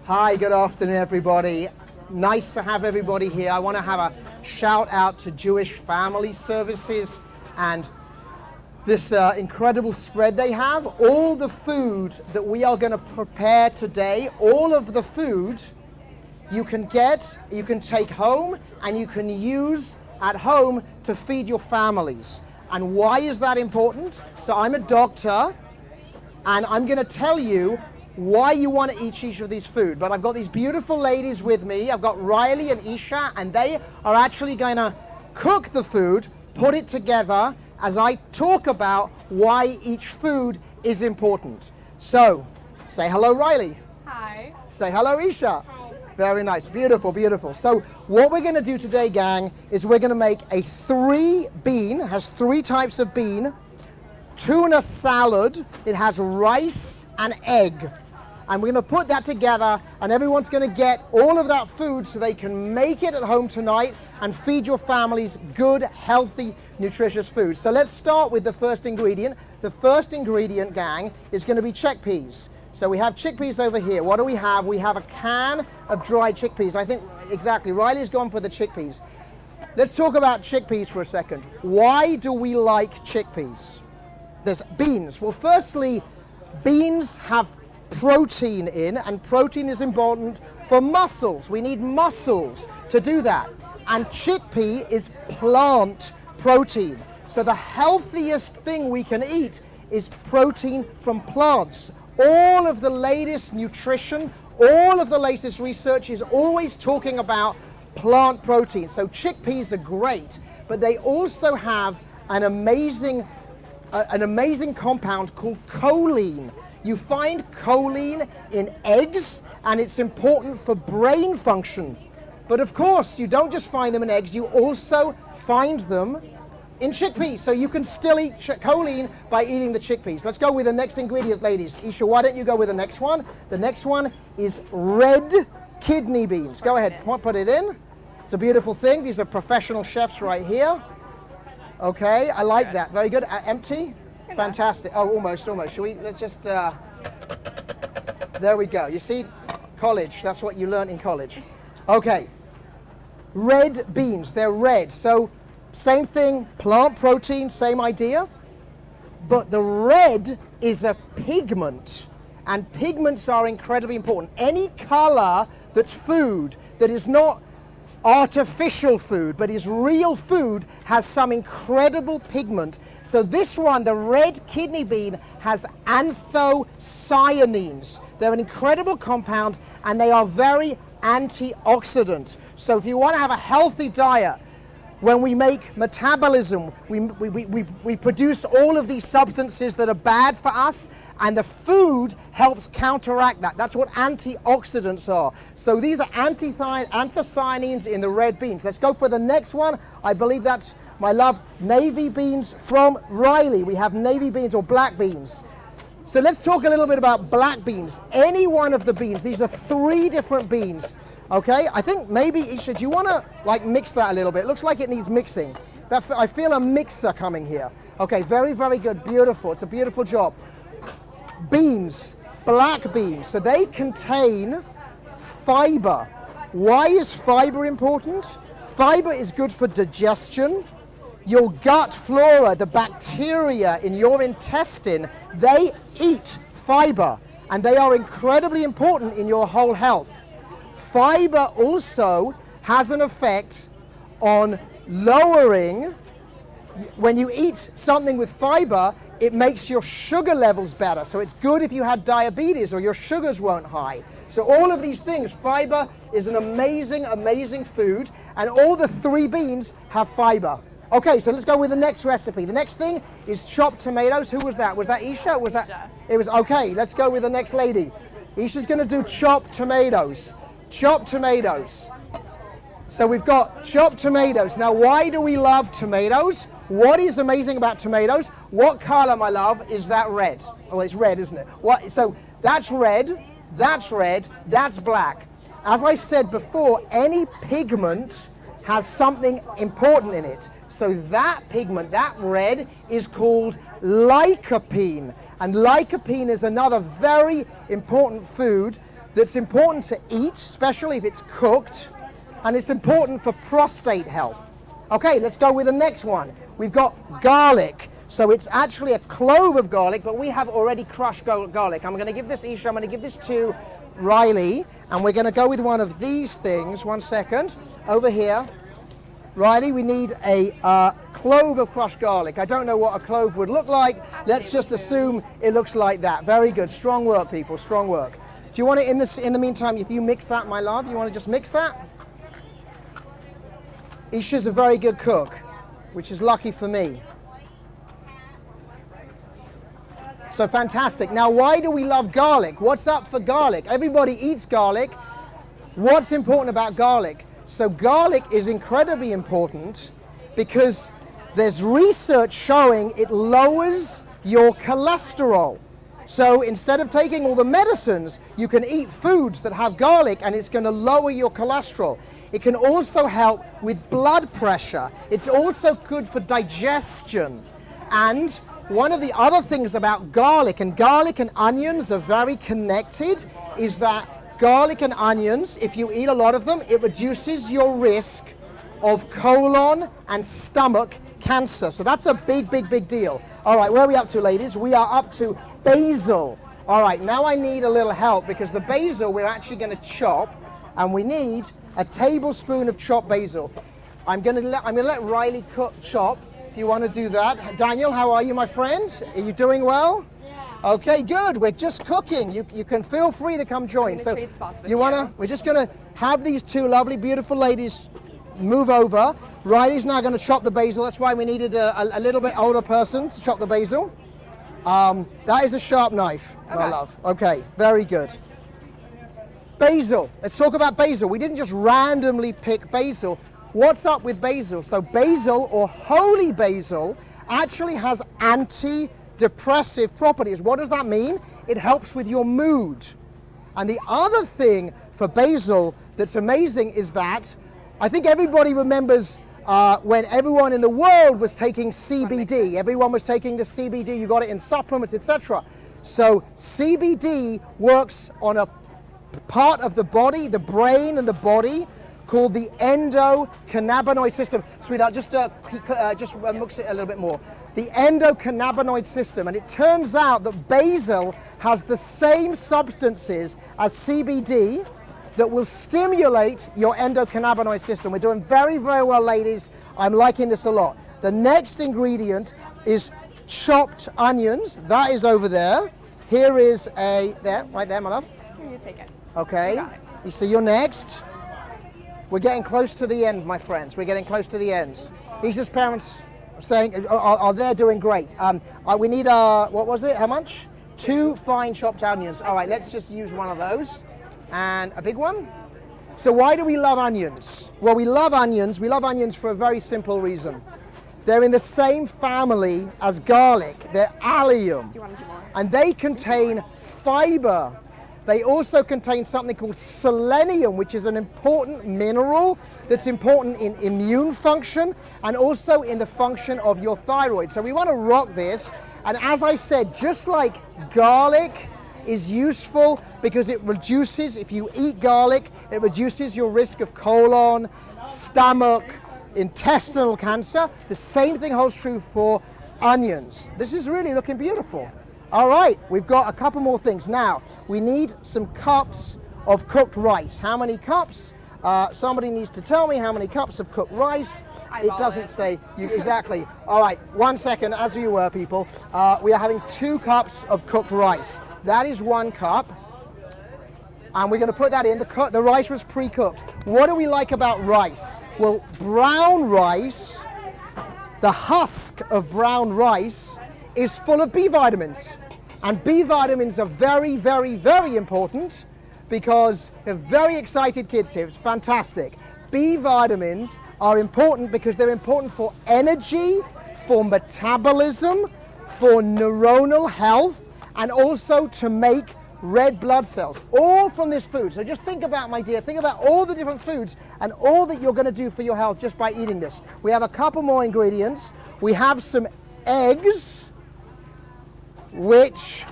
Hi, good afternoon, everybody. Nice to have everybody here. I want to have a shout out to Jewish Family Services and this incredible spread they have. All the food that we are going to prepare today, all of the food you can take home and you can use at home to feed your families. And why is that important? So I'm a doctor and I'm going to tell you why you want to eat each of these food. But I've got these beautiful ladies with me. I've got Riley and Isha, and they are actually going to cook the food, put it together as I talk about why each food is important. So, say hello, Riley. Hi. Say hello, Isha. Hi. Very nice. Beautiful, beautiful. So what we're going to do today, gang, is we're going to make a has three types of bean, tuna salad. It has rice and egg. And we're going to put that together, and everyone's going to get all of that food so they can make it at home tonight and feed your families good, healthy, nutritious food. So let's start with the first ingredient. The first ingredient, gang, is going to be chickpeas. So we have chickpeas over here. What do we have? We have a can of dried chickpeas. I think, exactly, Riley's gone for the chickpeas. Let's talk about chickpeas for a second. Why do we like chickpeas? There's beans. Well, firstly, beans have protein in, and protein is important for muscles. We need muscles to do that. And chickpea is plant protein. So the healthiest thing we can eat is protein from plants. All of the latest nutrition, all of the latest research is always talking about plant protein. So chickpeas are great, but they also have an amazing compound called choline. You find choline in eggs, and it's important for brain function. But of course, you don't just find them in eggs, you also find them in chickpeas. So you can still eat choline by eating the chickpeas. Let's go with the next ingredient, ladies. Isha, why don't you go with the next one? The next one is red kidney beans. Go ahead, put it in. It's a beautiful thing. These are professional chefs right here. Okay, I like that. Very good. Empty? Fantastic. Oh, almost. Shall we, let's just, there we go. You see, college, that's what you learn in college. Okay, red beans, they're red. So same thing, plant protein, same idea. But the red is a pigment, and pigments are incredibly important. Any color that's food that is not artificial food, but is real food, has some incredible pigment. So this one, the red kidney bean, has anthocyanins. They're an incredible compound, and they are very antioxidant. So if you want to have a healthy diet, when we make metabolism, we produce all of these substances that are bad for us, and the food helps counteract that. That's what antioxidants are. So these are anthocyanins in the red beans. Let's go for the next one. I believe that's, my love, navy beans from Riley. We have navy beans or black beans. So let's talk a little bit about black beans. Any one of the beans, these are three different beans. Okay, I think maybe, Isha, do you want to mix that a little bit? It looks like it needs mixing. I feel a mixer coming here. Okay, very, very good, beautiful. It's a beautiful job. Beans, black beans, so they contain fiber. Why is fiber important? Fiber is good for digestion. Your gut flora, the bacteria in your intestine, they eat fiber, and they are incredibly important in your whole health. Fiber also has an effect on lowering, when you eat something with fiber, it makes your sugar levels better. So it's good if you had diabetes or your sugars weren't high. So all of these things, fiber is an amazing, amazing food, and all the three beans have fiber. Okay, so let's go with the next recipe. The next thing is chopped tomatoes. Who was that? Was that Isha? Was that? Isha. It was, okay, let's go with the next lady. Isha's gonna do chopped tomatoes. Chopped tomatoes. So we've got chopped tomatoes. Now, why do we love tomatoes? What is amazing about tomatoes? What color, my love, is that red? Oh, it's red, isn't it? What? So that's red, that's black. As I said before, any pigment has something important in it. So that pigment, that red, is called lycopene. And lycopene is another very important food that's important to eat, especially if it's cooked, and it's important for prostate health. Okay, let's go with the next one. We've got garlic. So it's actually a clove of garlic, but we have already crushed garlic. I'm going to give this Isha, I'm going to give this to Riley, and we're going to go with one of these things. 1 second. Over here. Riley, we need a clove of crushed garlic. I don't know what a clove would look like. Let's just assume it looks like that. Very good. Strong work, people. Strong work. Do you want it in the meantime, if you mix that, my love? You want to just mix that? Isha's a very good cook, which is lucky for me. So fantastic. Now, why do we love garlic? What's up for garlic? Everybody eats garlic. What's important about garlic? So garlic is incredibly important because there's research showing it lowers your cholesterol. So instead of taking all the medicines, you can eat foods that have garlic and it's going to lower your cholesterol. It can also help with blood pressure. It's also good for digestion. And one of the other things about garlic and onions are very connected, is that garlic and onions, if you eat a lot of them, it reduces your risk of colon and stomach cancer. So that's a big, big, big deal. All right, where are we up to, ladies? We are up to basil. All right, now I need a little help because the basil we're actually going to chop, and we need a tablespoon of chopped basil. I'm going to let Riley chop. If you want to do that. Daniel, how are you, my friend? Are you doing well? Yeah. Okay, good. We're just cooking. You can feel free to come join. So we're just going to have these two lovely, beautiful ladies move over. Riley's now going to chop the basil. That's why we needed a little bit older person to chop the basil. That is a sharp knife, my love. Okay, very good. Basil. Let's talk about basil. We didn't just randomly pick basil. What's up with basil? So basil, or holy basil, actually has antidepressive properties. What does that mean? It helps with your mood. And the other thing for basil that's amazing is that I think everybody remembers when everyone in the world was taking CBD. Everyone was taking the CBD. You got it in supplements, etc. So CBD works on a part of the body, the brain and the body, called the endocannabinoid system. Sweetheart, just mix it a little bit more. The endocannabinoid system, and it turns out that basil has the same substances as CBD that will stimulate your endocannabinoid system. We're doing very, very well, ladies. I'm liking this a lot. The next ingredient is chopped onions. That is over there. Here is right there, my love. Here, you take it. Okay. You got it. You see, you're next. We're getting close to the end, my friends. We're getting close to the end. Isha's parents are there doing great. We need, what was it? How much? 2 fine chopped onions. All right, let's just use one of those. And a big one. So why do we love onions? Well, we love onions. We love onions for a very simple reason. They're in the same family as garlic. They're allium. Do you want to do more? And they contain fiber. They also contain something called selenium, which is an important mineral that's important in immune function and also in the function of your thyroid. So we want to rock this. And as I said, just like garlic is useful because it reduces, if you eat garlic, it reduces your risk of colon, stomach, intestinal cancer. The same thing holds true for onions. This is really looking beautiful. All right, we've got a couple more things. Now, we need some cups of cooked rice. How many cups? Somebody needs to tell me how many cups of cooked rice. It doesn't say exactly. All right, 1 second, as you were, people. We are having 2 cups of cooked rice. That is 1 cup. And we're going to put that in. The rice was pre-cooked. What do we like about rice? Well, brown rice, the husk of brown rice, is full of B vitamins. And B vitamins are very, very, very important because they're very excited kids here. It's fantastic. B vitamins are important because they're important for energy, for metabolism, for neuronal health, and also to make red blood cells, all from this food. So just think about, my dear, think about all the different foods and all that you're going to do for your health just by eating this. We have a couple more ingredients. We have some eggs, which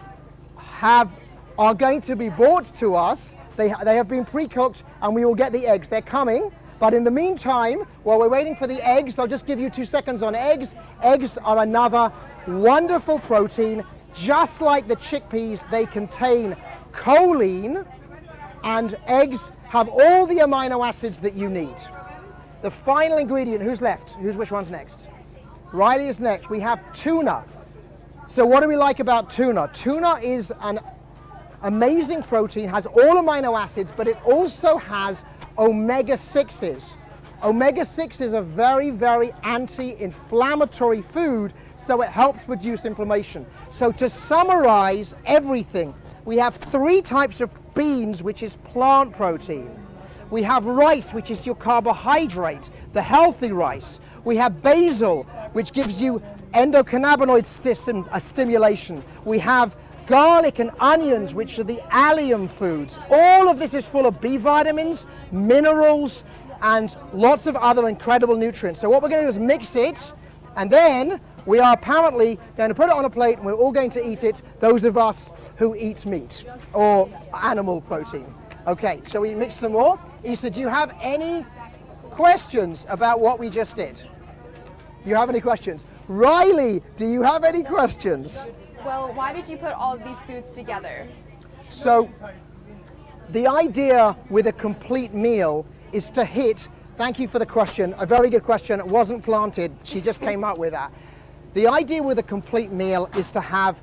are going to be brought to us They have been pre-cooked, and we will get the eggs. They're coming. But in the meantime, while we're waiting for the eggs, I'll just give you 2 seconds on eggs. Eggs are another wonderful protein. Just like the chickpeas, they contain choline, and eggs have all the amino acids that you need. The final ingredient, who's left? Which one's next? Riley is next. We have tuna. So what do we like about tuna? Tuna is an amazing protein, has all amino acids, but it also has omega-6s. Omega-6s are very, very anti-inflammatory food, so it helps reduce inflammation. So to summarize everything, we have 3 types of beans, which is plant protein. We have rice, which is your carbohydrate, the healthy rice. We have basil, which gives you endocannabinoid stimulation. We have garlic and onions, which are the allium foods. All of this is full of B vitamins, minerals, and lots of other incredible nutrients. So what we're going to do is mix it, and then we are apparently going to put it on a plate, and we're all going to eat it, those of us who eat meat or animal protein. Okay, so we mix some more. Issa, do you have any questions about what we just did? Do you have any questions? Riley, do you have any questions? Well, why did you put all of these foods together? So, the idea with a complete meal is to hit, thank you for the question, a very good question, it wasn't planted, she just came up with that. The idea with a complete meal is to have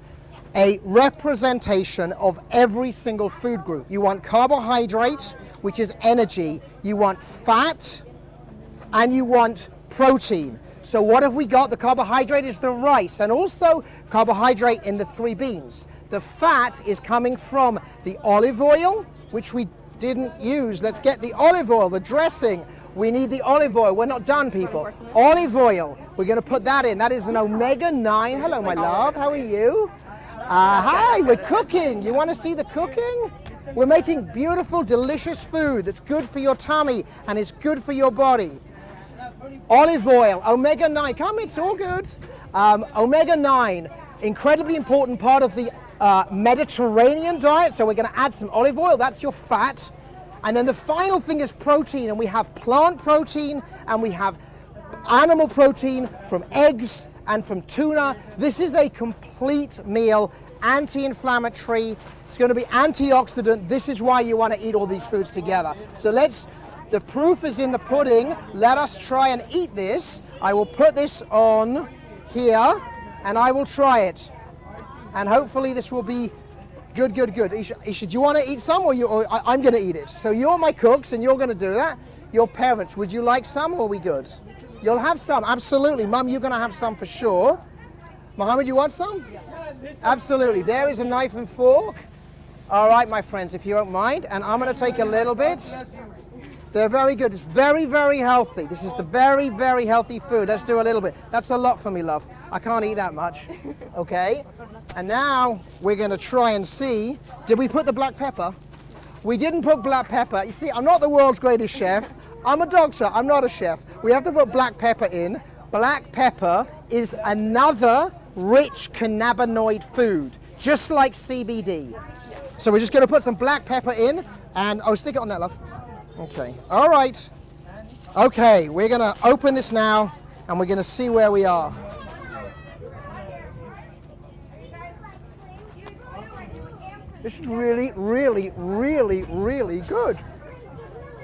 a representation of every single food group. You want carbohydrate, which is energy, you want fat, and you want protein. So what have we got? The carbohydrate is the rice, and also carbohydrate in the 3 beans. The fat is coming from the olive oil, which we didn't use. Let's get the olive oil, the dressing. We need the olive oil. We're not done, people. Olive oil. We're going to put that in. That is an omega-9. Hello, my love. How are you? Hi, we're cooking. You want to see the cooking? We're making beautiful, delicious food that's good for your tummy and it's good for your body. Olive oil, omega-9. Come, it's all good. Omega-9, incredibly important part of the Mediterranean diet. So we're going to add some olive oil. That's your fat. And then the final thing is protein, and we have plant protein and we have animal protein from eggs and from tuna. This is a complete meal, anti-inflammatory. It's going to be antioxidant. This is why you want to eat all these foods together. So the proof is in the pudding. Let us try and eat this. I will put this on here and I will try it. And hopefully this will be good, good, good. Isha, do you want to eat some or I'm going to eat it? So you're my cooks and you're going to do that. Your parents, would you like some or are we good? You'll have some, absolutely. Mum, you're going to have some for sure. Mohammed, you want some? Absolutely. There is a knife and fork. All right, my friends, if you don't mind. And I'm going to take a little bit. They're very good. It's very, very healthy. This is the very, very healthy food. Let's do a little bit. That's a lot for me, love. I can't eat that much. Okay? And now we're going to try and see. Did we put the black pepper? We didn't put black pepper. You see, I'm not the world's greatest chef. I'm a doctor. I'm not a chef. We have to put black pepper in. Black pepper is another rich cannabinoid food, just like CBD. So we're just going to put some black pepper in, and I'll stick it on that, love. Okay. All right. Okay, we're going to open this now, and we're going to see where we are. This is really, really, really, really good.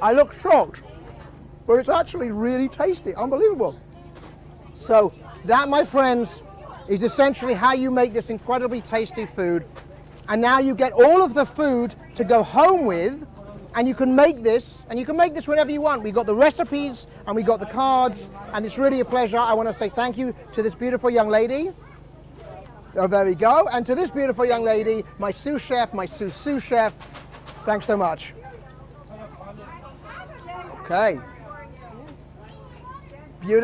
I look shocked, but it's actually really tasty. Unbelievable. So that, my friends, is essentially how you make this incredibly tasty food. And now you get all of the food to go home with, and you can make this, whenever you want. We got the recipes and we got the cards, and it's really a pleasure. I want to say thank you to this beautiful young lady. Oh, there we go. And to this beautiful young lady, my sous chef, my sous chef. Thanks so much. Okay. Beautiful.